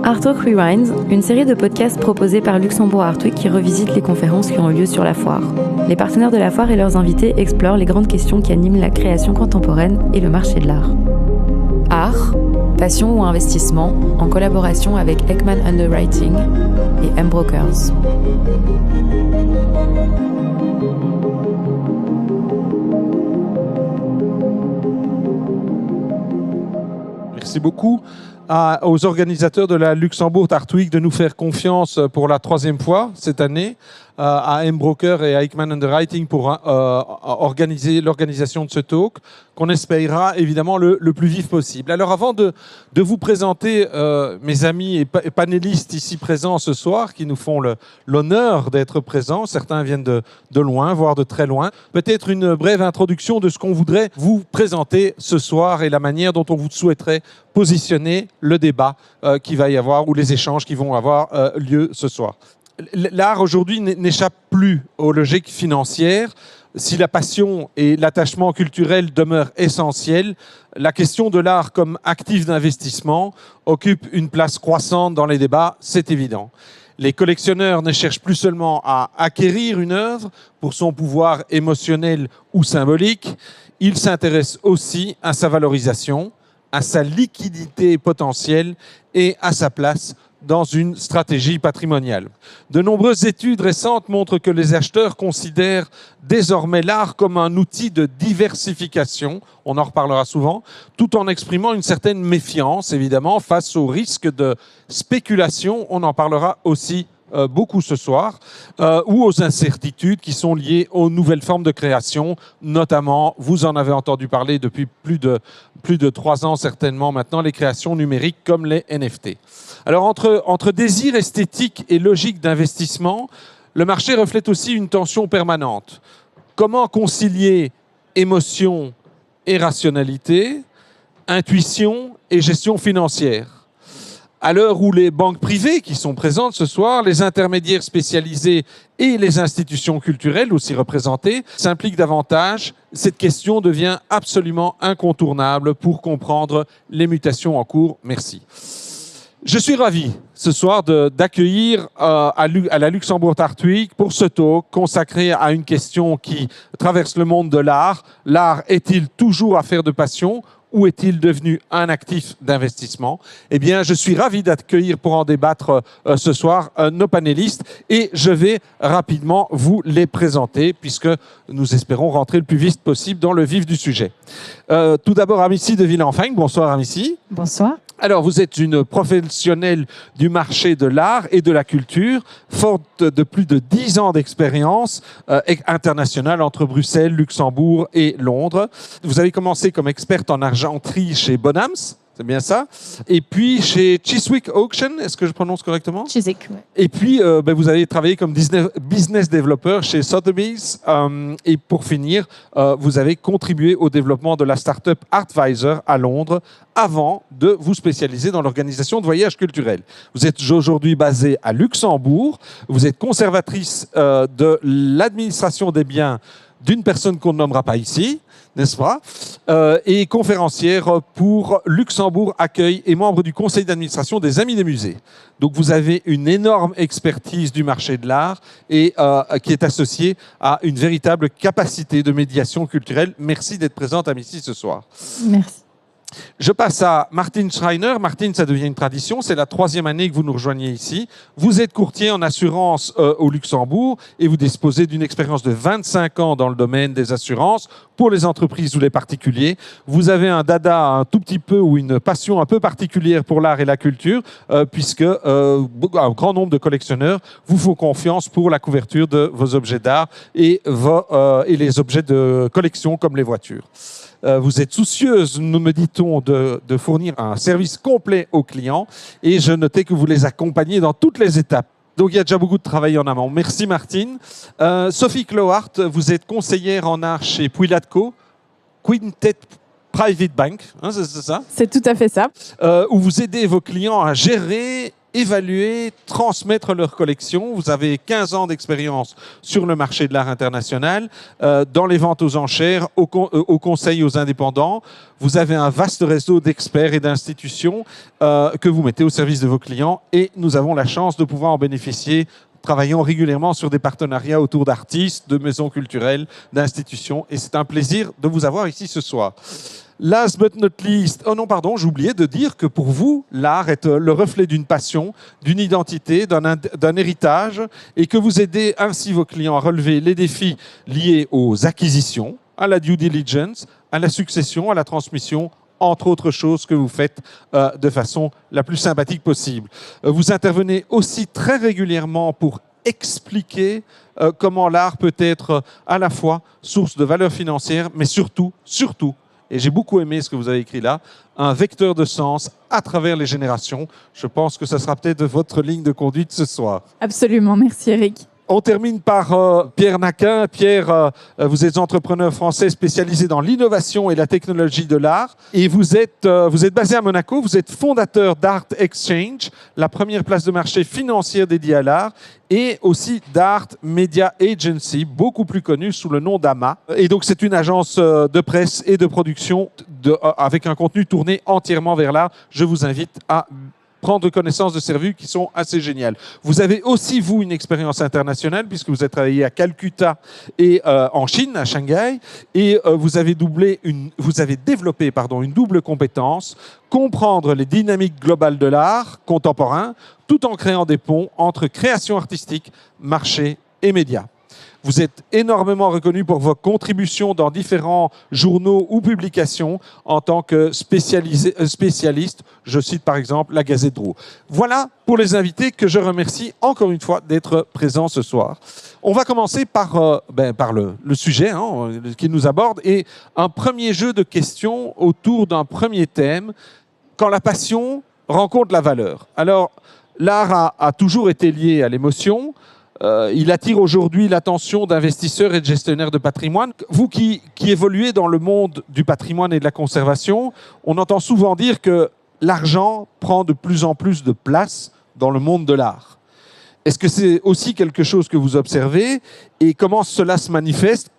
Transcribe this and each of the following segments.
Art Talk Rewind, une série de podcasts proposés par Luxembourg Art Week qui revisite les conférences qui ont eu lieu sur la foire. Les partenaires de la foire et leurs invités explorent les grandes questions qui animent la création contemporaine et le marché de l'art. Art, passion ou investissement, en collaboration avec Ekman Underwriting et M-Brokers. Merci beaucoup aux organisateurs de la Luxembourg Art Week de nous faire confiance pour la 3e fois cette année, à M-Broker et à Ekman Underwriting pour organiser l'organisation de ce talk, qu'on espérera évidemment le plus vif possible. Alors avant de vous présenter mes amis et panélistes ici présents ce soir, qui nous font l'honneur d'être présents, certains viennent de loin, voire de très loin, peut-être une brève introduction de ce qu'on voudrait vous présenter ce soir et la manière dont on vous souhaiterait positionner le débat qui va y avoir ou les échanges qui vont avoir lieu ce soir. L'art aujourd'hui n'échappe plus aux logiques financières. Si la passion et l'attachement culturel demeurent essentiels, la question de l'art comme actif d'investissement occupe une place croissante dans les débats, c'est évident. Les collectionneurs ne cherchent plus seulement à acquérir une œuvre pour son pouvoir émotionnel ou symbolique, ils s'intéressent aussi à sa valorisation, à sa liquidité potentielle et à sa place dans une stratégie patrimoniale. De nombreuses études récentes montrent que les acheteurs considèrent désormais l'art comme un outil de diversification, on en reparlera souvent, tout en exprimant une certaine méfiance, évidemment, face au risque de spéculation, on en parlera aussi beaucoup ce soir, ou aux incertitudes qui sont liées aux nouvelles formes de création, notamment, vous en avez entendu parler depuis plus de 3 ans certainement maintenant, les créations numériques comme les NFT. Alors entre désir esthétique et logique d'investissement, le marché reflète aussi une tension permanente. Comment concilier émotion et rationalité, intuition et gestion financière ? À l'heure où les banques privées qui sont présentes ce soir, les intermédiaires spécialisés et les institutions culturelles aussi représentées s'impliquent davantage, cette question devient absolument incontournable pour comprendre les mutations en cours. Merci. Je suis ravi ce soir d'accueillir à la Luxembourg Art Week pour ce talk consacré à une question qui traverse le monde de l'art. L'art est-il toujours affaire de passion ? Ou est-il devenu un actif d'investissement? Eh bien, je suis ravi d'accueillir pour en débattre ce soir nos panélistes et je vais rapidement vous les présenter puisque nous espérons rentrer le plus vite possible dans le vif du sujet. Tout d'abord, Amici de Villenfang. Bonsoir, Amici. Bonsoir. Alors, vous êtes une professionnelle du marché de l'art et de la culture, forte de plus de 10 ans d'expérience internationale entre Bruxelles, Luxembourg et Londres. Vous avez commencé comme experte en argenterie chez Bonhams, c'est bien ça. Et puis chez Chiswick Auction, est-ce que je prononce correctement? Chiswick, oui. Et puis vous avez travaillé comme business developer chez Sotheby's. Et pour finir, vous avez contribué au développement de la start-up Artvisor à Londres avant de vous spécialiser dans l'organisation de voyages culturels. Vous êtes aujourd'hui basée à Luxembourg. Vous êtes conservatrice de l'administration des biens d'une personne qu'on ne nommera pas ici, n'est-ce pas, et conférencière pour Luxembourg Accueil et membre du conseil d'administration des Amis des Musées. Donc vous avez une énorme expertise du marché de l'art et qui est associée à une véritable capacité de médiation culturelle. Merci d'être présente, Amici, ce soir. Merci. Je passe à Martin Schreiner. Martin, ça devient une tradition. C'est la 3e année que vous nous rejoignez ici. Vous êtes courtier en assurance au Luxembourg et vous disposez d'une expérience de 25 ans dans le domaine des assurances pour les entreprises ou les particuliers. Vous avez un dada un tout petit peu ou une passion un peu particulière pour l'art et la culture puisque un grand nombre de collectionneurs vous font confiance pour la couverture de vos objets d'art et les objets de collection comme les voitures. Vous êtes soucieuse, nous me dit-on, de fournir un service complet aux clients et je notais que vous les accompagnez dans toutes les étapes. Donc il y a déjà beaucoup de travail en amont. Merci Martine. Sophie Clohart, vous êtes conseillère en art chez Puilatco, Quintet Private Bank, hein, c'est ça? C'est tout à fait ça. Où vous aidez vos clients à gérer évaluer, transmettre leur collection. Vous avez 15 ans d'expérience sur le marché de l'art international, dans les ventes aux enchères, au conseil aux indépendants. Vous avez un vaste réseau d'experts et d'institutions que vous mettez au service de vos clients et nous avons la chance de pouvoir en bénéficier, travaillant régulièrement sur des partenariats autour d'artistes, de maisons culturelles, d'institutions et c'est un plaisir de vous avoir ici ce soir. Last but not least, oh non pardon, j'ai oublié de dire que pour vous, l'art est le reflet d'une passion, d'une identité, d'un héritage et que vous aidez ainsi vos clients à relever les défis liés aux acquisitions, à la due diligence, à la succession, à la transmission, entre autres choses que vous faites de façon la plus sympathique possible. Vous intervenez aussi très régulièrement pour expliquer comment l'art peut être à la fois source de valeur financière, mais surtout, et j'ai beaucoup aimé ce que vous avez écrit là, un vecteur de sens à travers les générations. Je pense que ce sera peut-être votre ligne de conduite ce soir. Absolument, merci Eric. On termine par Pierre Naquin. Pierre, vous êtes entrepreneur français spécialisé dans l'innovation et la technologie de l'art. Et vous êtes basé à Monaco. Vous êtes fondateur d'Art Exchange, la première place de marché financière dédiée à l'art, et aussi d'Art Media Agency, beaucoup plus connue sous le nom d'AMA. Et donc, c'est une agence de presse et de production avec un contenu tourné entièrement vers l'art. Je vous invite à prendre connaissance de ces revues qui sont assez géniales. Vous avez aussi, vous, une expérience internationale puisque vous avez travaillé à Calcutta et en Chine, à Shanghai, et vous avez développé une double compétence, comprendre les dynamiques globales de l'art contemporain, tout en créant des ponts entre création artistique, marché et médias. Vous êtes énormément reconnu pour vos contributions dans différents journaux ou publications en tant que spécialiste. Je cite par exemple la Gazette Drou. Voilà pour les invités que je remercie encore une fois d'être présents ce soir. On va commencer par le sujet qui nous aborde et un premier jeu de questions autour d'un premier thème, quand la passion rencontre la valeur. Alors, l'art a toujours été lié à l'émotion. Il attire aujourd'hui l'attention d'investisseurs et de gestionnaires de patrimoine. Vous qui évoluez dans le monde du patrimoine et de la conservation, on entend souvent dire que l'argent prend de plus en plus de place dans le monde de l'art. Est-ce que c'est aussi quelque chose que vous observez et comment cela se manifeste?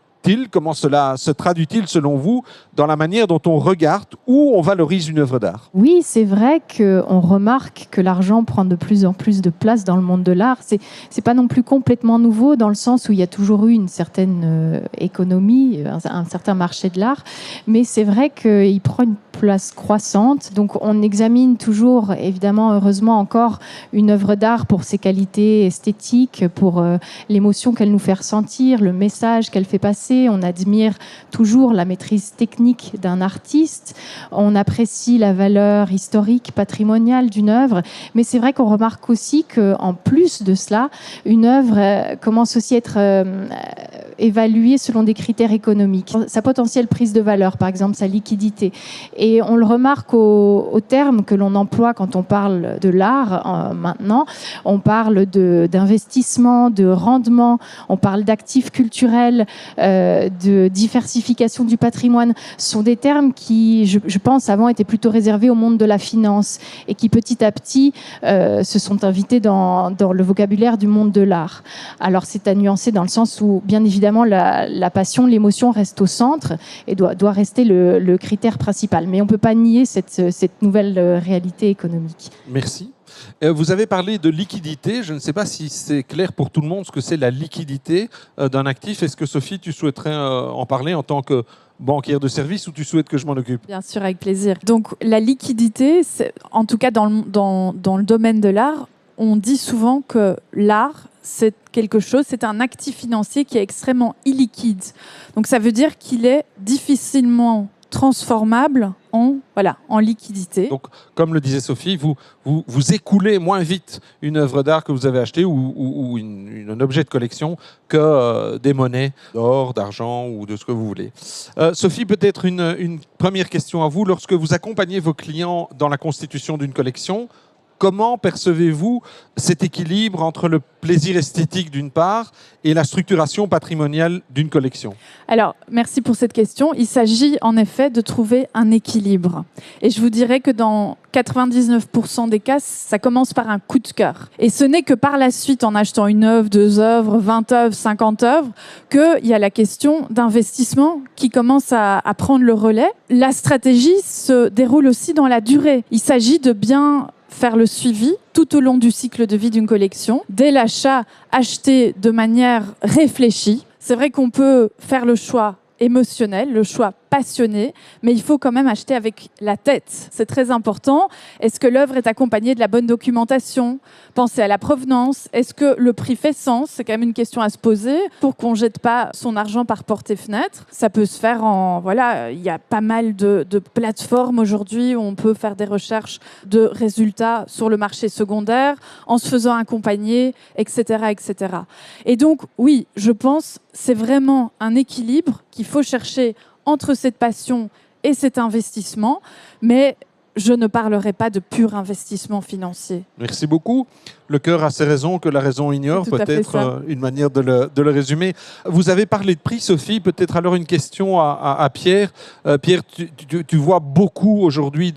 Comment cela se traduit-il selon vous dans la manière dont on regarde ou on valorise une œuvre d'art? Oui, c'est vrai qu'on remarque que l'argent prend de plus en plus de place dans le monde de l'art. C'est pas non plus complètement nouveau dans le sens où il y a toujours eu une certaine économie, un certain marché de l'art, mais c'est vrai qu'il prend une place croissante. Donc on examine toujours, évidemment, heureusement encore, une œuvre d'art pour ses qualités esthétiques, pour l'émotion qu'elle nous fait ressentir, le message qu'elle fait passer. On admire toujours la maîtrise technique d'un artiste. On apprécie la valeur historique, patrimoniale d'une œuvre. Mais c'est vrai qu'on remarque aussi qu'en plus de cela, une œuvre commence aussi à être évaluée selon des critères économiques. Sa potentielle prise de valeur, par exemple, sa liquidité. Et on le remarque au terme que l'on emploie quand on parle de l'art maintenant. On parle d'investissement, de rendement, on parle d'actifs culturels, de diversification du patrimoine. Ce sont des termes qui, je pense, avant étaient plutôt réservés au monde de la finance et qui petit à petit se sont invités dans le vocabulaire du monde de l'art. Alors c'est à nuancer dans le sens où, bien évidemment, la passion, l'émotion reste au centre et doit rester le critère principal. Mais on ne peut pas nier cette nouvelle réalité économique. Merci. Vous avez parlé de liquidité. Je ne sais pas si c'est clair pour tout le monde ce que c'est la liquidité d'un actif. Est-ce que Sophie, tu souhaiterais en parler en tant que banquière de service ou tu souhaites que je m'en occupe? Bien sûr, avec plaisir. Donc la liquidité, en tout cas dans le domaine de l'art, on dit souvent que l'art, c'est quelque chose, c'est un actif financier qui est extrêmement illiquide. Donc ça veut dire qu'il est difficilement transformable en liquidité. Donc, comme le disait Sophie, vous écoulez moins vite une œuvre d'art que vous avez achetée ou un objet de collection que des monnaies d'or, d'argent ou de ce que vous voulez. Sophie, peut-être une première question à vous. Lorsque vous accompagnez vos clients dans la constitution d'une collection, Comment percevez-vous cet équilibre entre le plaisir esthétique d'une part et la structuration patrimoniale d'une collection? Alors, merci pour cette question. Il s'agit en effet de trouver un équilibre. Et je vous dirais que dans 99% des cas, ça commence par un coup de cœur. Et ce n'est que par la suite, en achetant une œuvre, 2 œuvres, 20 œuvres, 50 œuvres, qu'il y a la question d'investissement qui commence à prendre le relais. La stratégie se déroule aussi dans la durée. Il s'agit de bien faire le suivi tout au long du cycle de vie d'une collection. Dès l'achat, acheter de manière réfléchie. C'est vrai qu'on peut faire le choix émotionnel, le choix passionné, mais il faut quand même acheter avec la tête. C'est très important. Est-ce que l'œuvre est accompagnée de la bonne documentation? Pensez à la provenance. Est-ce que le prix fait sens? C'est quand même une question à se poser pour qu'on ne jette pas son argent par porte et fenêtre. Ça peut se faire en... Voilà, il y a pas mal de plateformes aujourd'hui où on peut faire des recherches de résultats sur le marché secondaire en se faisant accompagner, etc., etc. Et donc, oui, je pense c'est vraiment un équilibre qu'il faut chercher entre cette passion et cet investissement, mais je ne parlerai pas de pur investissement financier. Merci beaucoup. Le cœur a ses raisons que la raison ignore, peut-être une manière de le résumer. Vous avez parlé de prix, Sophie. Peut-être alors une question à Pierre. Pierre, tu vois beaucoup aujourd'hui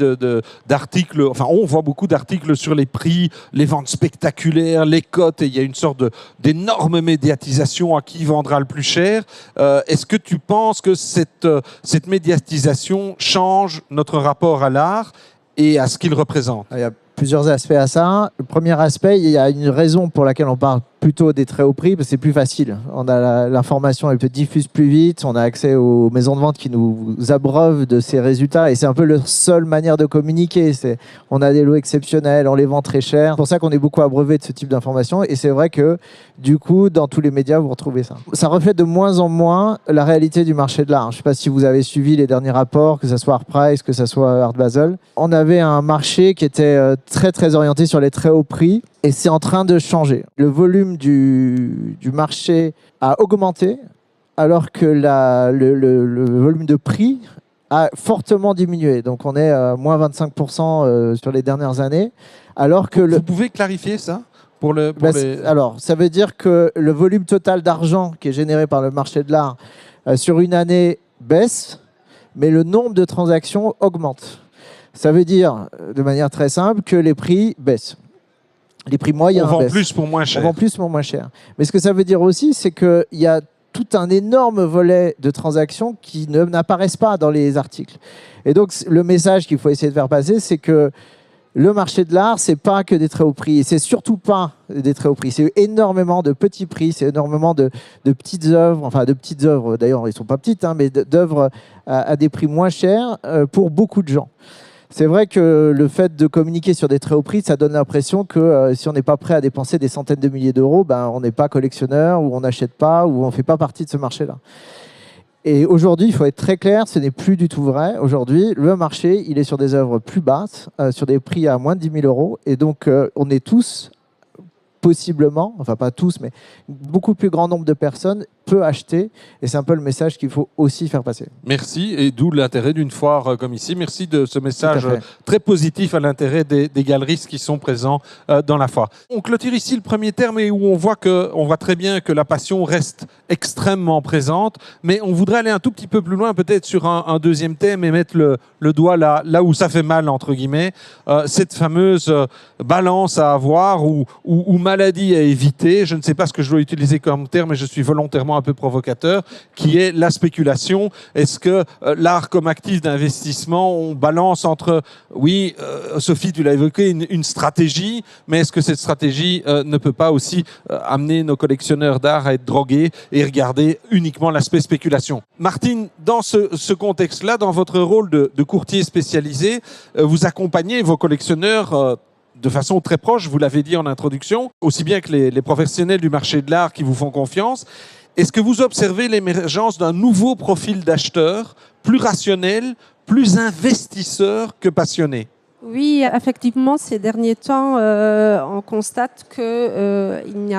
d'articles, enfin on voit beaucoup d'articles sur les prix, les ventes spectaculaires, les cotes, et il y a une sorte d'énorme médiatisation à qui vendra le plus cher. Est-ce que tu penses que cette médiatisation change notre rapport à l'art et à ce qu'il représente? Il y a plusieurs aspects à ça. Le premier aspect, il y a une raison pour laquelle on parle plutôt des très hauts prix, parce que c'est plus facile. On a l'information, elle peut diffuse plus vite, on a accès aux maisons de vente qui nous abreuvent de ces résultats, et c'est un peu la seule manière de communiquer. On a des lots exceptionnels, on les vend très cher. C'est pour ça qu'on est beaucoup abreuvé de ce type d'informations, et c'est vrai que du coup, dans tous les médias, vous retrouvez ça. Ça reflète de moins en moins la réalité du marché de l'art. Je ne sais pas si vous avez suivi les derniers rapports, que ce soit Art Price, que ce soit Art Basel. On avait un marché qui était très très orienté sur les très hauts prix, et c'est en train de changer. Le volume du marché a augmenté, alors que le volume de prix a fortement diminué. Donc on est à moins 25% sur les dernières années. Alors que Vous pouvez clarifier ça Alors, ça veut dire que le volume total d'argent qui est généré par le marché de l'art sur une année baisse, mais le nombre de transactions augmente. Ça veut dire, de manière très simple, que les prix baissent. Les prix moyens baissent. On vend plus pour moins cher. On vend plus pour moins cher. Mais ce que ça veut dire aussi, c'est qu'il y a tout un énorme volet de transactions qui n'apparaissent pas dans les articles. Et donc, le message qu'il faut essayer de faire passer, c'est que le marché de l'art, c'est pas que des très hauts prix. C'est surtout pas des très hauts prix. C'est énormément de petits prix, c'est énormément de petites œuvres. Enfin, de petites œuvres, d'ailleurs, ils sont pas petites, hein, mais d'œuvres à des prix moins chers pour beaucoup de gens. C'est vrai que le fait de communiquer sur des très hauts prix, ça donne l'impression que si on n'est pas prêt à dépenser des centaines de milliers d'euros, ben, on n'est pas collectionneur, ou on n'achète pas, ou on ne fait pas partie de ce marché-là. Et aujourd'hui, il faut être très clair, ce n'est plus du tout vrai. Aujourd'hui, le marché, il est sur des œuvres plus basses, sur des prix à moins de 10 000 euros. Et donc, on est tous, possiblement, enfin pas tous, mais beaucoup plus grand nombre de personnes peut acheter. Et c'est un peu le message qu'il faut aussi faire passer. Merci, et d'où l'intérêt d'une foire comme ici. Merci de ce message très positif à l'intérêt des galeristes qui sont présents dans la foire. On clôture ici le premier terme et où on voit très bien que la passion reste extrêmement présente, mais on voudrait aller un tout petit peu plus loin, peut-être sur un deuxième thème, et mettre le doigt là où ça fait mal, entre guillemets, cette fameuse balance à avoir ou maladie à éviter. Je ne sais pas ce que je dois utiliser comme terme, mais je suis volontairement un peu provocateur, qui est la spéculation. Est-ce que l'art comme actif d'investissement, on balance entre, oui, Sophie, tu l'as évoqué, une stratégie, mais est-ce que cette stratégie ne peut pas aussi amener nos collectionneurs d'art à être drogués et regarder uniquement l'aspect spéculation? Martine, dans ce contexte-là, dans votre rôle de courtier spécialisé, vous accompagnez vos collectionneurs de façon très proche, vous l'avez dit en introduction, aussi bien que les professionnels du marché de l'art qui vous font confiance. Est-ce que vous observez l'émergence d'un nouveau profil d'acheteur, plus rationnel, plus investisseur que passionné? Oui, effectivement, ces derniers temps, on constate qu'il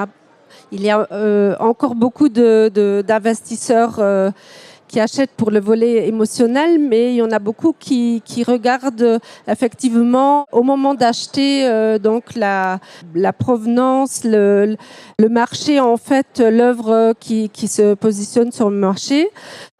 y a encore beaucoup d'investisseurs qui achètent pour le volet émotionnel, mais il y en a beaucoup qui regardent effectivement au moment d'acheter donc la provenance, le marché, en fait, l'œuvre qui se positionne sur le marché,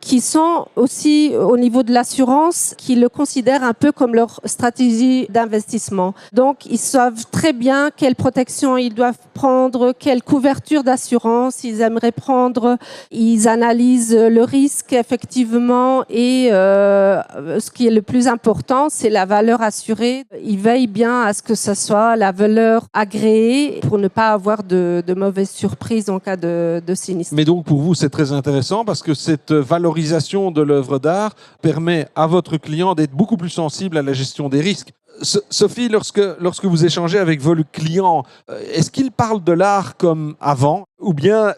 qui sont aussi au niveau de l'assurance, qui le considèrent un peu comme leur stratégie d'investissement. Donc, ils savent très bien quelle protection ils doivent prendre, quelle couverture d'assurance ils aimeraient prendre. Ils analysent le risque, effectivement, et ce qui est le plus important, c'est la valeur assurée. Ils veillent bien à ce que ce soit la valeur agréée pour ne pas avoir de mauvaises surprises en cas de sinistre. Mais donc, pour vous, c'est très intéressant parce que cette valorisation de l'œuvre d'art permet à votre client d'être beaucoup plus sensible à la gestion des risques. Sophie, lorsque vous échangez avec vos clients, est-ce qu'ils parlent de l'art comme avant ou bien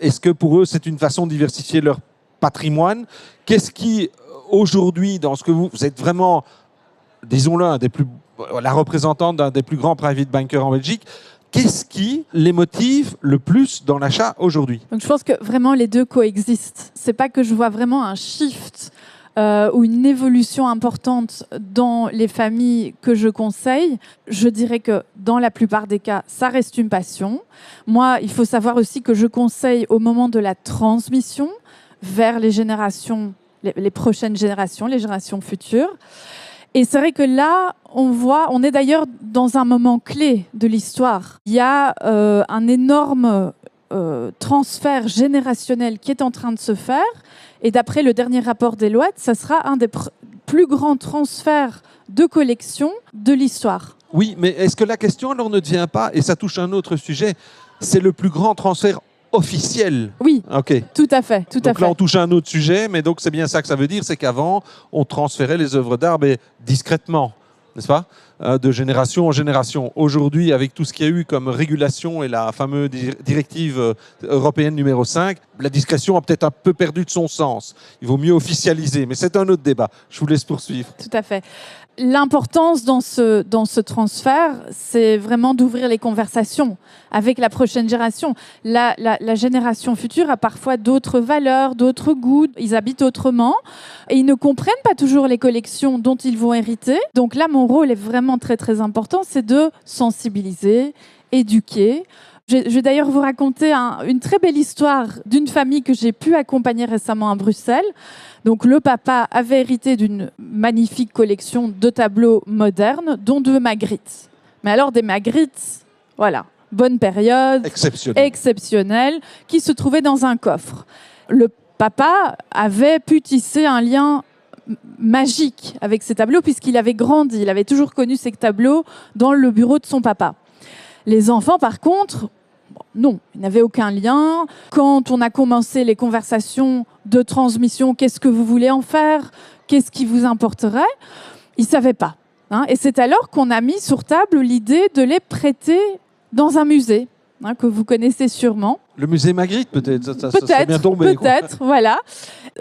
est-ce que pour eux, c'est une façon de diversifier leur patrimoine? Qu'est-ce qui, aujourd'hui, dans ce que vous êtes vraiment, disons-le, la représentante d'un des plus grands private bankers en Belgique, qu'est-ce qui les motive le plus dans l'achat aujourd'hui? Donc je pense que vraiment les deux coexistent. C'est pas que je vois vraiment un shift ou une évolution importante dans les familles que je conseille. Je dirais que dans la plupart des cas, ça reste une passion. Moi, il faut savoir aussi que je conseille au moment de la transmission vers les générations, les prochaines générations, les générations futures. Et c'est vrai que là, on est d'ailleurs dans un moment clé de l'histoire. Il y a un énorme transfert générationnel qui est en train de se faire. Et d'après le dernier rapport Deloitte, ça sera un des plus grands transferts de collection de l'histoire. Oui, mais est-ce que la question alors ne devient pas, et ça touche un autre sujet, c'est le plus grand transfert officiel? Oui, okay. Tout à fait. Donc là, on touche à un autre sujet, mais donc c'est bien ça que ça veut dire, c'est qu'avant, on transférait les œuvres d'art discrètement, n'est-ce pas, de génération en génération. Aujourd'hui, avec tout ce qu'il y a eu comme régulation et la fameuse directive européenne numéro 5, la discrétion a peut-être un peu perdu de son sens. Il vaut mieux officialiser, mais c'est un autre débat. Je vous laisse poursuivre. Tout à fait. L'importance dans ce transfert, c'est vraiment d'ouvrir les conversations avec la prochaine génération. La génération future a parfois d'autres valeurs, d'autres goûts, ils habitent autrement et ils ne comprennent pas toujours les collections dont ils vont hériter. Donc là, mon rôle est vraiment très très important, c'est de sensibiliser, éduquer. Je vais d'ailleurs vous raconter une très belle histoire d'une famille que j'ai pu accompagner récemment à Bruxelles. Donc le papa avait hérité d'une magnifique collection de tableaux modernes, dont 2 Magritte. Mais alors des Magritte, voilà, bonne période, exceptionnelle, qui se trouvaient dans un coffre. Le papa avait pu tisser un lien magique avec ces tableaux puisqu'il avait grandi, il avait toujours connu ces tableaux dans le bureau de son papa. Les enfants, par contre, non, ils n'avaient aucun lien. Quand on a commencé les conversations de transmission, qu'est-ce que vous voulez en faire? Qu'est-ce qui vous importerait? Ils ne savaient pas. Et c'est alors qu'on a mis sur table l'idée de les prêter dans un musée, que vous connaissez sûrement. Le musée Magritte, peut-être. Ça Peut-être, bien tombé, peut-être, voilà.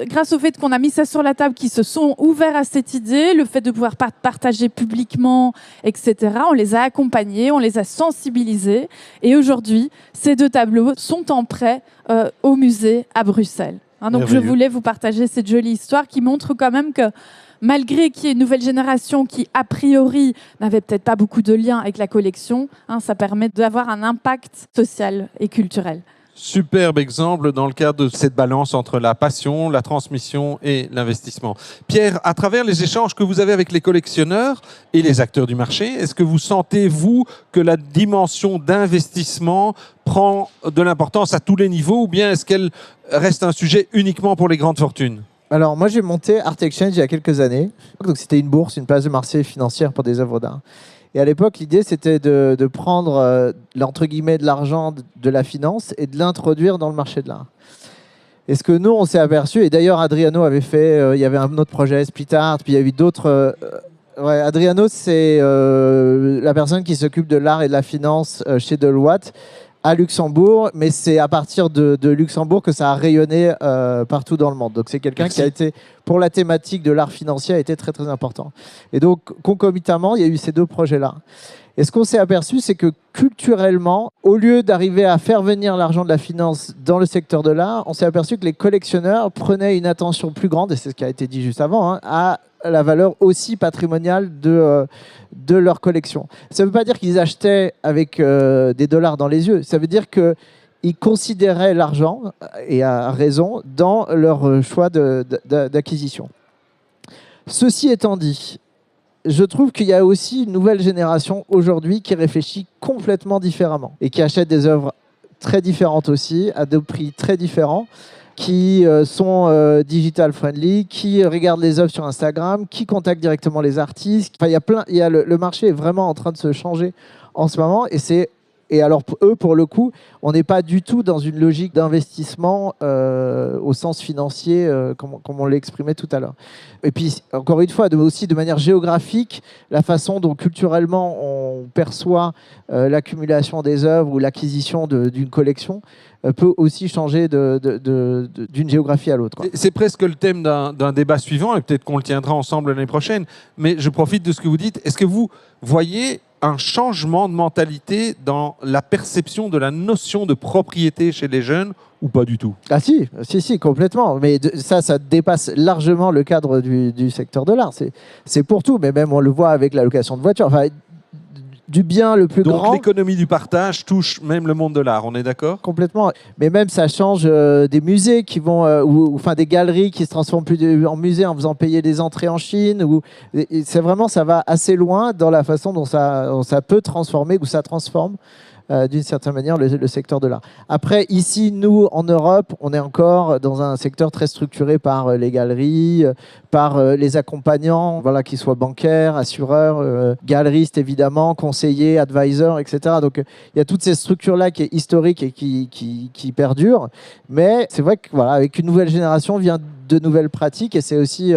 Grâce au fait qu'on a mis ça sur la table, qu'ils se sont ouverts à cette idée, le fait de pouvoir partager publiquement, etc., on les a accompagnés, on les a sensibilisés. Et aujourd'hui, ces 2 tableaux sont en prêt au musée à Bruxelles. Donc je voulais vous partager cette jolie histoire qui montre quand même que malgré qu'il y ait une nouvelle génération qui, a priori, n'avait peut-être pas beaucoup de liens avec la collection, ça permet d'avoir un impact social et culturel. Superbe exemple dans le cadre de cette balance entre la passion, la transmission et l'investissement. Pierre, à travers les échanges que vous avez avec les collectionneurs et les acteurs du marché, est-ce que vous sentez, vous, que la dimension d'investissement prend de l'importance à tous les niveaux ou bien est-ce qu'elle reste un sujet uniquement pour les grandes fortunes? Alors, moi, j'ai monté Art Exchange il y a quelques années. Donc, c'était une bourse, une place de marché financière pour des œuvres d'art. Et à l'époque, l'idée, c'était de prendre, entre guillemets, de l'argent de la finance et de l'introduire dans le marché de l'art. Et ce que nous, on s'est aperçu, et d'ailleurs, Adriano avait fait, il y avait un autre projet, Split Art, puis il y a eu d'autres... Adriano, c'est la personne qui s'occupe de l'art et de la finance chez Deloitte. à Luxembourg, mais c'est à partir de Luxembourg que ça a rayonné partout dans le monde. Donc c'est quelqu'un qui a été, pour la thématique de l'art financier, a été très très important. Et donc concomitamment, il y a eu ces deux projets-là. Et ce qu'on s'est aperçu, c'est que culturellement, au lieu d'arriver à faire venir l'argent de la finance dans le secteur de l'art, on s'est aperçu que les collectionneurs prenaient une attention plus grande, et c'est ce qui a été dit juste avant, à la valeur aussi patrimoniale de leur collection. Ça ne veut pas dire qu'ils achetaient avec des dollars dans les yeux, ça veut dire qu'ils considéraient l'argent, et à raison, dans leur choix d'acquisition. Ceci étant dit, je trouve qu'il y a aussi une nouvelle génération aujourd'hui qui réfléchit complètement différemment et qui achète des œuvres très différentes aussi, à des prix très différents, qui sont digital friendly, qui regardent les œuvres sur Instagram, qui contactent directement les artistes. Enfin, le marché est vraiment en train de se changer en ce moment et alors, eux, pour le coup, on n'est pas du tout dans une logique d'investissement au sens financier, comme on l'exprimait tout à l'heure. Et puis, encore une fois, aussi de manière géographique, la façon dont culturellement on perçoit l'accumulation des œuvres ou l'acquisition d'une collection peut aussi changer d'une géographie à l'autre. C'est presque le thème d'un débat suivant, et peut-être qu'on le tiendra ensemble l'année prochaine. Mais je profite de ce que vous dites. Est-ce que vous voyez un changement de mentalité dans la perception de la notion de propriété chez les jeunes ou pas du tout? Ah si, complètement. Mais ça dépasse largement le cadre du secteur de l'art. C'est pour tout, mais même on le voit avec la location de voitures. Enfin, du bien le plus grand. Donc l'économie du partage touche même le monde de l'art, on est d'accord? Complètement. Mais même ça change des musées qui vont, enfin des galeries qui se transforment plus en musées en faisant payer des entrées en Chine. C'est vraiment, ça va assez loin dans la façon dont ça peut transformer ou ça transforme d'une certaine manière le secteur de l'art. Après, ici, nous, en Europe, on est encore dans un secteur très structuré par les galeries, par les accompagnants, voilà, qu'ils soient bancaires, assureurs, galeristes évidemment, conseillers, advisors, etc. Donc, il y a toutes ces structures-là qui est historique et qui perdurent. Mais c'est vrai que voilà, avec une nouvelle génération vient de nouvelles pratiques et c'est aussi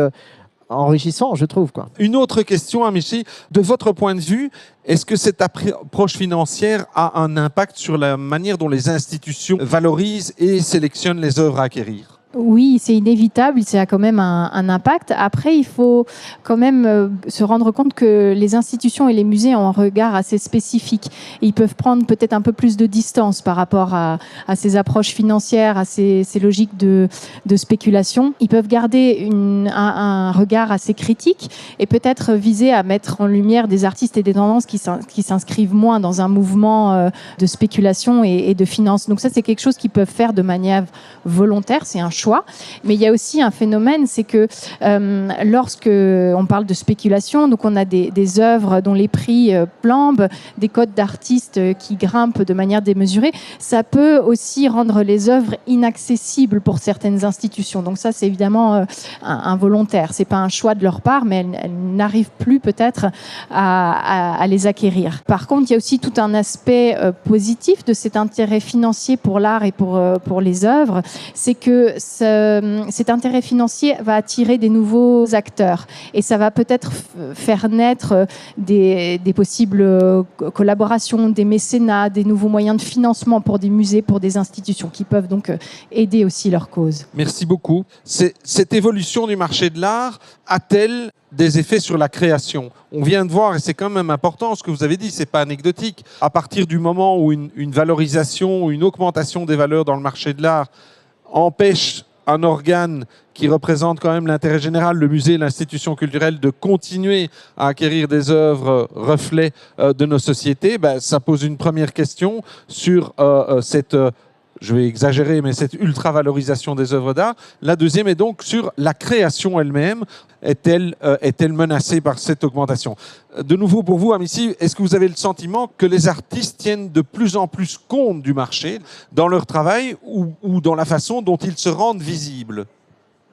enrichissant, je trouve, quoi. Une autre question, Amici. De votre point de vue, est-ce que cette approche financière a un impact sur la manière dont les institutions valorisent et sélectionnent les œuvres à acquérir? Oui, c'est inévitable, ça a quand même un impact. Après, il faut quand même se rendre compte que les institutions et les musées ont un regard assez spécifique. Et ils peuvent prendre peut-être un peu plus de distance par rapport à ces approches financières, à ces logiques de spéculation. Ils peuvent garder un regard assez critique et peut-être viser à mettre en lumière des artistes et des tendances qui s'inscrivent moins dans un mouvement de spéculation et de finance. Donc ça, c'est quelque chose qu'ils peuvent faire de manière volontaire, c'est un choix. Mais il y a aussi un phénomène, c'est que lorsque on parle de spéculation, donc on a des œuvres dont les prix flambent, des cotes d'artistes qui grimpent de manière démesurée, ça peut aussi rendre les œuvres inaccessibles pour certaines institutions. Donc ça, c'est évidemment involontaire. C'est pas un choix de leur part, mais elles n'arrivent plus peut-être à les acquérir. Par contre, il y a aussi tout un aspect positif de cet intérêt financier pour l'art et pour les œuvres, c'est que cet intérêt financier va attirer des nouveaux acteurs et ça va peut-être faire naître des possibles collaborations, des mécénats, des nouveaux moyens de financement pour des musées, pour des institutions qui peuvent donc aider aussi leur cause. Merci beaucoup. Cette évolution du marché de l'art a-t-elle des effets sur la création? On vient de voir, et c'est quand même important ce que vous avez dit, c'est pas anecdotique. À partir du moment où une valorisation, une augmentation des valeurs dans le marché de l'art empêche un organe qui représente quand même l'intérêt général, le musée, l'institution culturelle, de continuer à acquérir des œuvres reflets de nos sociétés, ça pose une première question sur cette, je vais exagérer, mais cette ultra-valorisation des œuvres d'art. La deuxième est donc sur la création elle-même. Est-elle menacée par cette augmentation? De nouveau pour vous, Amici, est-ce que vous avez le sentiment que les artistes tiennent de plus en plus compte du marché dans leur travail ou dans la façon dont ils se rendent visibles?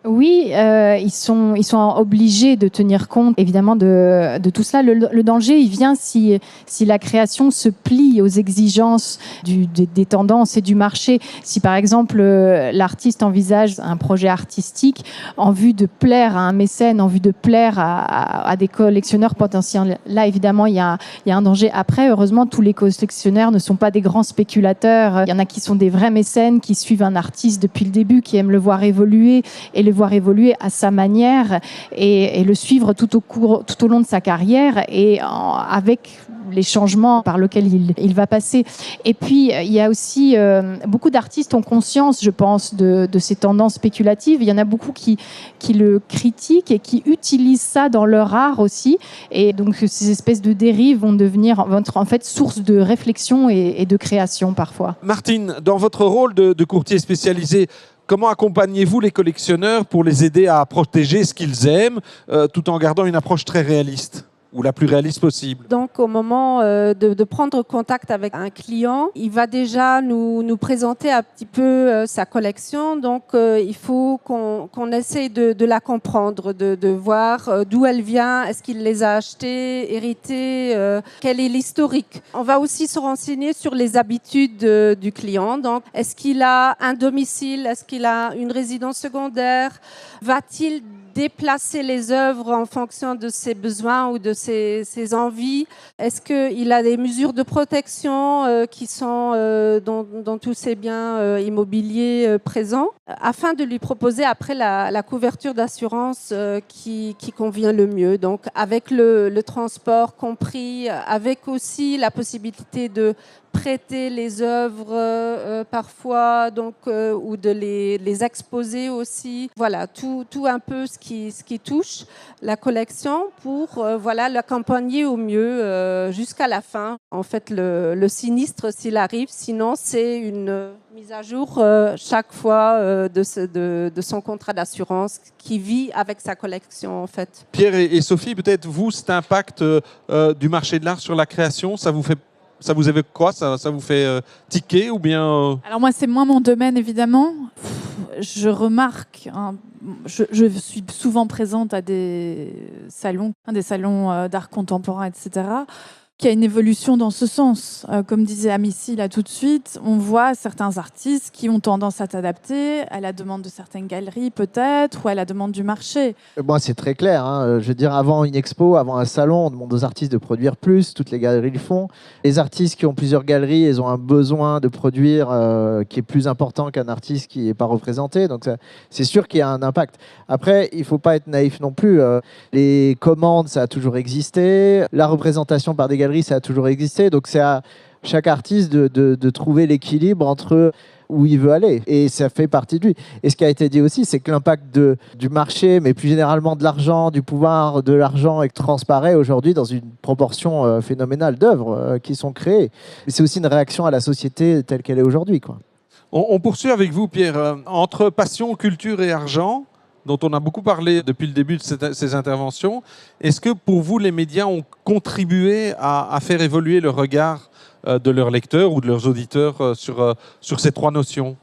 Oui, ils sont obligés de tenir compte évidemment de tout cela. Le danger, il vient si la création se plie aux exigences des tendances et du marché. Si par exemple l'artiste envisage un projet artistique en vue de plaire à un mécène, en vue de plaire à des collectionneurs potentiels, là évidemment il y a un danger. Après, heureusement, tous les collectionneurs ne sont pas des grands spéculateurs. Il y en a qui sont des vrais mécènes, qui suivent un artiste depuis le début, qui aiment le voir évoluer et le voir évoluer à sa manière et le suivre tout au long de sa carrière et avec les changements par lesquels il va passer. Et puis, il y a aussi beaucoup d'artistes ont conscience, je pense, de ces tendances spéculatives. Il y en a beaucoup qui le critiquent et qui utilisent ça dans leur art aussi. Et donc, ces espèces de dérives vont être en fait source de réflexion et de création parfois. Martine, dans votre rôle de courtier spécialisé, comment accompagnez-vous les collectionneurs pour les aider à protéger ce qu'ils aiment, tout en gardant une approche très réaliste ou la plus réaliste possible? Donc, au moment de prendre contact avec un client, il va déjà nous présenter un petit peu sa collection. Donc, il faut qu'on essaye de la comprendre, de voir d'où elle vient, est-ce qu'il les a achetées, héritées, quel est l'historique. On va aussi se renseigner sur les habitudes du client. Donc, est-ce qu'il a un domicile, est-ce qu'il a une résidence secondaire, va-t-il déplacer les œuvres en fonction de ses besoins ou de ses envies? Est-ce qu'il a des mesures de protection qui sont dans tous ses biens immobiliers présents, afin de lui proposer après la couverture d'assurance qui convient le mieux. Donc avec le transport compris, avec aussi la possibilité de prêter les œuvres parfois, donc ou de les exposer aussi. Voilà, tout un peu ce qui touche la collection pour l'accompagner au mieux jusqu'à la fin. En fait, le sinistre s'il arrive, sinon c'est une mise à jour chaque fois de son contrat d'assurance qui vit avec sa collection en fait. Pierre et Sophie, peut-être vous, cet impact du marché de l'art sur la création, ça vous évoque quoi? Ça vous fait tiquer ou bien Alors moi, c'est moins mon domaine, évidemment. Je remarque, je suis souvent présente à des salons d'art contemporain, etc., qu'il y a une évolution dans ce sens. Comme disait Amici là tout de suite, on voit certains artistes qui ont tendance à s'adapter à la demande de certaines galeries peut-être, ou à la demande du marché. Bon, c'est très clair. Je veux dire, avant une expo, avant un salon, on demande aux artistes de produire plus. Toutes les galeries le font. Les artistes qui ont plusieurs galeries, ils ont un besoin de produire qui est plus important qu'un artiste qui n'est pas représenté. Donc, c'est sûr qu'il y a un impact. Après, il ne faut pas être naïf non plus. Les commandes, ça a toujours existé. La représentation par des galeries, ça a toujours existé. Donc, c'est à chaque artiste de trouver l'équilibre entre où il veut aller. Et ça fait partie de lui. Et ce qui a été dit aussi, c'est que l'impact du marché, mais plus généralement de l'argent, du pouvoir de l'argent, transparaît aujourd'hui dans une proportion phénoménale d'œuvres qui sont créées. Mais c'est aussi une réaction à la société telle qu'elle est aujourd'hui, quoi. On poursuit avec vous, Pierre. Entre passion, culture et argent, dont on a beaucoup parlé depuis le début de ces interventions, est-ce que pour vous, les médias ont contribué à faire évoluer le regard de leurs lecteurs ou de leurs auditeurs sur ces trois notions?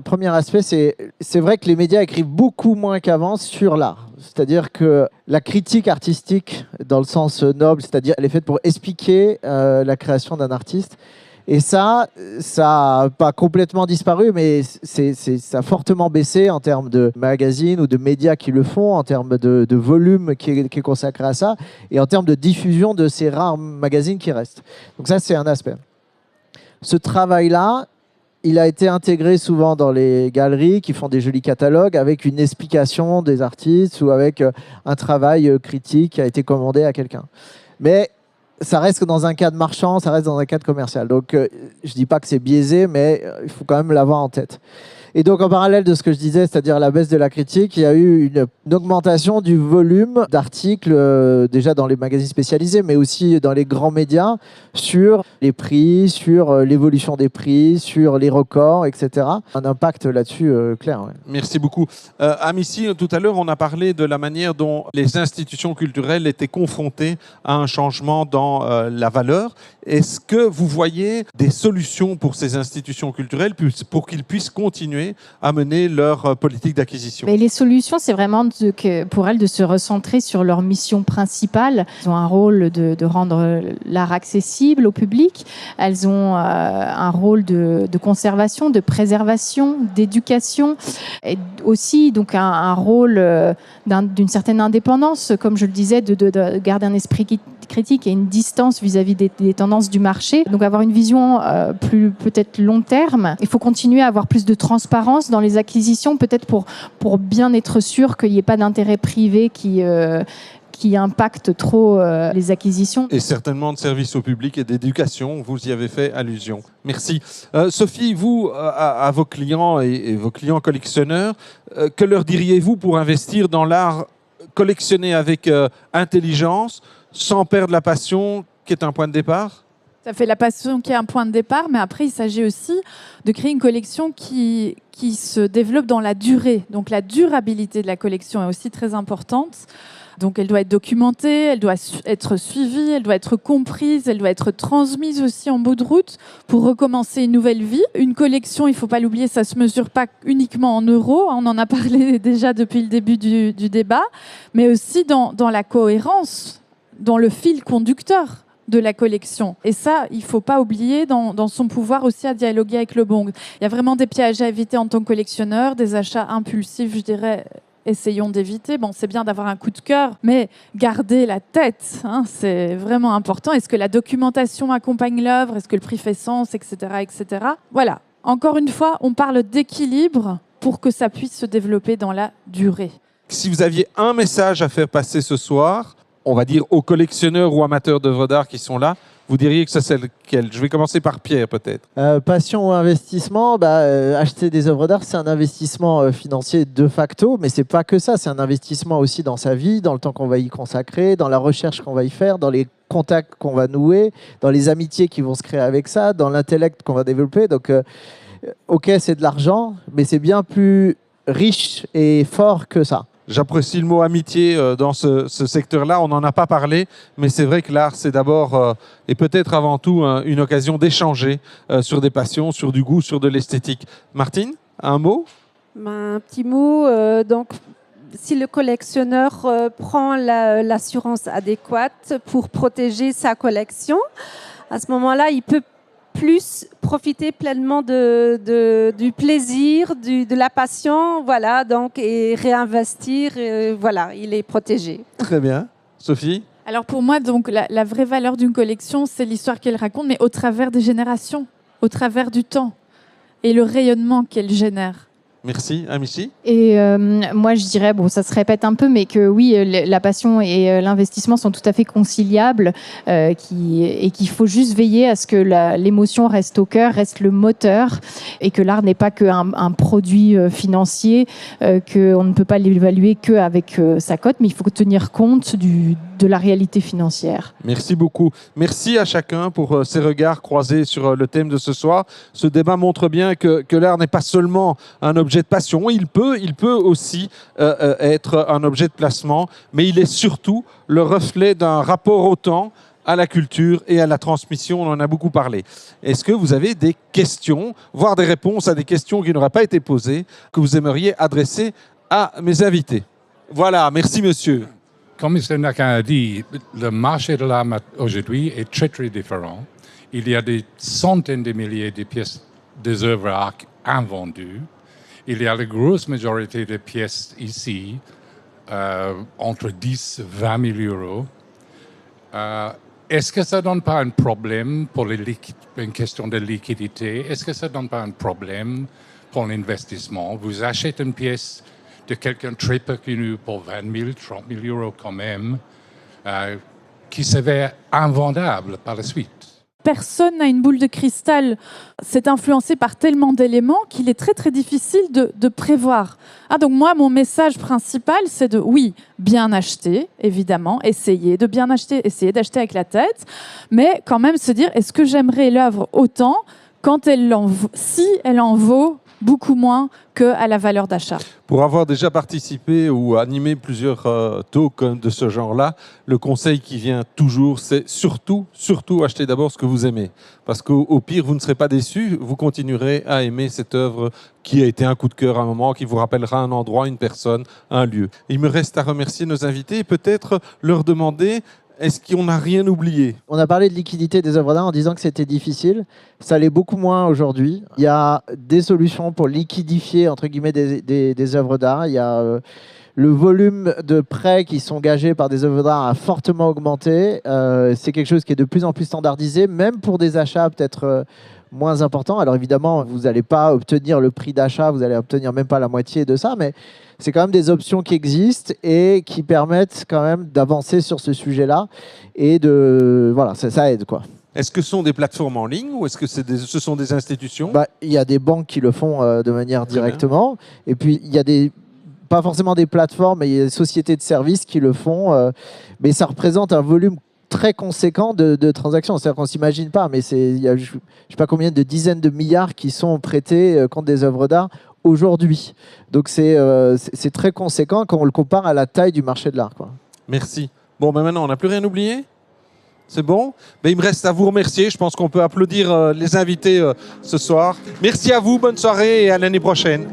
Premier aspect, c'est vrai que les médias écrivent beaucoup moins qu'avant sur l'art. C'est-à-dire que la critique artistique, dans le sens noble, c'est-à-dire elle est faite pour expliquer la création d'un artiste. Et ça n'a pas complètement disparu, mais ça a fortement baissé en termes de magazines ou de médias qui le font, en termes de volume qui est consacré à ça, et en termes de diffusion de ces rares magazines qui restent. Donc ça, c'est un aspect. Ce travail-là, il a été intégré souvent dans les galeries qui font des jolis catalogues avec une explication des artistes ou avec un travail critique qui a été commandé à quelqu'un. Mais ça reste dans un cadre marchand, ça reste dans un cadre commercial. Donc, je ne dis pas que c'est biaisé, mais il faut quand même l'avoir en tête. Et donc, en parallèle de ce que je disais, c'est-à-dire la baisse de la critique, il y a eu une augmentation du volume d'articles, déjà dans les magazines spécialisés, mais aussi dans les grands médias, sur les prix, sur l'évolution des prix, sur les records, etc. Un impact là-dessus clair. Ouais. Merci beaucoup. Amici, tout à l'heure, on a parlé de la manière dont les institutions culturelles étaient confrontées à un changement dans la valeur. Est-ce que vous voyez des solutions pour ces institutions culturelles pour qu'ils puissent continuer continuer à mener leur politique d'acquisition. Mais les solutions, c'est vraiment pour elles de se recentrer sur leur mission principale. Elles ont un rôle de rendre l'art accessible au public. Elles ont un rôle de conservation, de préservation, d'éducation, et aussi donc un rôle d'une certaine indépendance, comme je le disais, de garder un esprit critique et une distance vis-à-vis des tendances du marché. Donc avoir une vision plus peut-être long terme. Il faut continuer à avoir plus de transparence dans les acquisitions, peut-être pour bien être sûr qu'il n'y ait pas d'intérêt privé qui impacte trop les acquisitions. Et certainement de services au public et d'éducation, vous y avez fait allusion. Merci. Sophie, vous, à vos clients et vos clients collectionneurs, que leur diriez-vous pour investir dans l'art collectionné avec intelligence, sans perdre la passion qui est un point de départ ? Ça fait la passion qui est un point de départ, mais après, il s'agit aussi de créer une collection qui se développe dans la durée. Donc la durabilité de la collection est aussi très importante. Donc elle doit être documentée, elle doit être suivie, elle doit être comprise, elle doit être transmise aussi en bout de route pour recommencer une nouvelle vie. Une collection, il ne faut pas l'oublier, ça ne se mesure pas uniquement en euros, on en a parlé déjà depuis le début du débat, mais aussi dans la cohérence, dans le fil conducteur de la collection. Et ça, il ne faut pas oublier dans son pouvoir aussi à dialoguer avec le bon. Il y a vraiment des pièges à éviter en tant que collectionneur, des achats impulsifs, je dirais. Essayons d'éviter. Bon, c'est bien d'avoir un coup de cœur, mais garder la tête, c'est vraiment important. Est-ce que la documentation accompagne l'œuvre ? Est-ce que le prix fait sens, etc., etc. Voilà. Encore une fois, on parle d'équilibre pour que ça puisse se développer dans la durée. Si vous aviez un message à faire passer ce soir, on va dire aux collectionneurs ou amateurs d'œuvres d'art qui sont là, vous diriez que ça c'est lequel ? Je vais commencer par Pierre peut-être. Passion ou investissement, acheter des œuvres d'art, c'est un investissement financier de facto, mais c'est pas que ça, c'est un investissement aussi dans sa vie, dans le temps qu'on va y consacrer, dans la recherche qu'on va y faire, dans les contacts qu'on va nouer, dans les amitiés qui vont se créer avec ça, dans l'intellect qu'on va développer. Donc, ok, c'est de l'argent, mais c'est bien plus riche et fort que ça. J'apprécie le mot amitié dans ce secteur-là. On n'en a pas parlé, mais c'est vrai que l'art, c'est d'abord et peut-être avant tout une occasion d'échanger sur des passions, sur du goût, sur de l'esthétique. Martine, un mot ? Un petit mot. Donc, si le collectionneur prend l'assurance adéquate pour protéger sa collection, à ce moment-là, il peut plus profiter pleinement du plaisir, de la passion, voilà, donc, et réinvestir, voilà, il est protégé. Très bien. Sophie ? Alors pour moi, donc, la vraie valeur d'une collection, c'est l'histoire qu'elle raconte, mais au travers des générations, au travers du temps et le rayonnement qu'elle génère. Merci. Amici ? Et moi, je dirais, ça se répète un peu, mais que oui, la passion et l'investissement sont tout à fait conciliables et qu'il faut juste veiller à ce que l'émotion reste au cœur, reste le moteur et que l'art n'est pas qu'un produit financier, qu'on ne peut pas l'évaluer qu'avec sa cote, mais il faut tenir compte de la réalité financière. Merci beaucoup. Merci à chacun pour ces regards croisés sur le thème de ce soir. Ce débat montre bien que l'art n'est pas seulement un objet de passion. Il peut aussi être un objet de placement, mais il est surtout le reflet d'un rapport au temps, à la culture et à la transmission. On en a beaucoup parlé. Est-ce que vous avez des questions, voire des réponses à des questions qui n'auraient pas été posées, que vous aimeriez adresser à mes invités ? Voilà, merci monsieur. Comme M. Nakin a dit, le marché de l'art aujourd'hui est très très différent. Il y a des centaines de milliers de pièces, des œuvres d'art invendues. Il y a la grosse majorité des pièces ici, entre 10 et 20 000 euros. Est-ce que ça ne donne pas un problème pour une question de liquidité? Est-ce que ça ne donne pas un problème pour l'investissement? Vous achetez une pièce de quelqu'un très peu connu pour 20 000, 30 000 euros quand même, qui s'avère invendable par la suite. Personne n'a une boule de cristal. C'est influencé par tellement d'éléments qu'il est très très difficile de prévoir. Donc moi, mon message principal, c'est de, oui, bien acheter, évidemment, essayer de bien acheter, essayer d'acheter avec la tête, mais quand même se dire, est-ce que j'aimerais l'œuvre autant quand si elle en vaut beaucoup moins qu'à la valeur d'achat. Pour avoir déjà participé ou animé plusieurs talks de ce genre-là, le conseil qui vient toujours, c'est surtout acheter d'abord ce que vous aimez. Parce qu'au pire, vous ne serez pas déçu, vous continuerez à aimer cette œuvre qui a été un coup de cœur à un moment, qui vous rappellera un endroit, une personne, un lieu. Il me reste à remercier nos invités et peut-être leur demander... Est-ce qu'on n'a rien oublié? On a parlé de liquidité des œuvres d'art en disant que c'était difficile. Ça l'est beaucoup moins aujourd'hui. Il y a des solutions pour liquidifier, entre guillemets, des œuvres d'art. Il y a le volume de prêts qui sont gagés par des œuvres d'art a fortement augmenté. C'est quelque chose qui est de plus en plus standardisé, même pour des achats peut-être moins importants. Alors évidemment, vous n'allez pas obtenir le prix d'achat, vous allez obtenir même pas la moitié de ça, mais c'est quand même des options qui existent et qui permettent quand même d'avancer sur ce sujet-là. Et voilà, ça aide, quoi. Est-ce que ce sont des plateformes en ligne ou est-ce que ce sont des institutions? Il y a des banques qui le font de manière directement. Et puis, il y a pas forcément des plateformes, mais il y a des sociétés de services qui le font. Mais ça représente un volume très conséquent de transactions. C'est-à-dire qu'on ne s'imagine pas, mais il y a je ne sais pas combien de dizaines de milliards qui sont prêtés contre des œuvres d'art aujourd'hui. Donc c'est très conséquent quand on le compare à la taille du marché de l'art, quoi. Merci. Bon, maintenant, on n'a plus rien oublié? C'est bon? Il me reste à vous remercier. Je pense qu'on peut applaudir les invités ce soir. Merci à vous, bonne soirée et à l'année prochaine.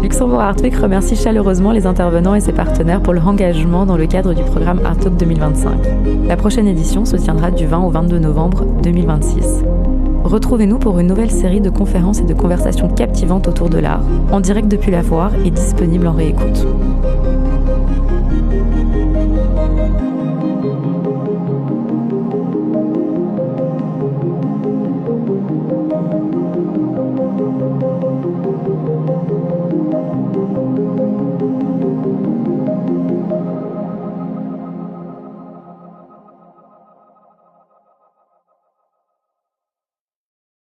Luxembourg Art Week remercie chaleureusement les intervenants et ses partenaires pour leur engagement dans le cadre du programme Art Talk 2025. La prochaine édition se tiendra du 20 au 22 novembre 2026. Retrouvez-nous pour une nouvelle série de conférences et de conversations captivantes autour de l'art, en direct depuis la foire et disponible en réécoute.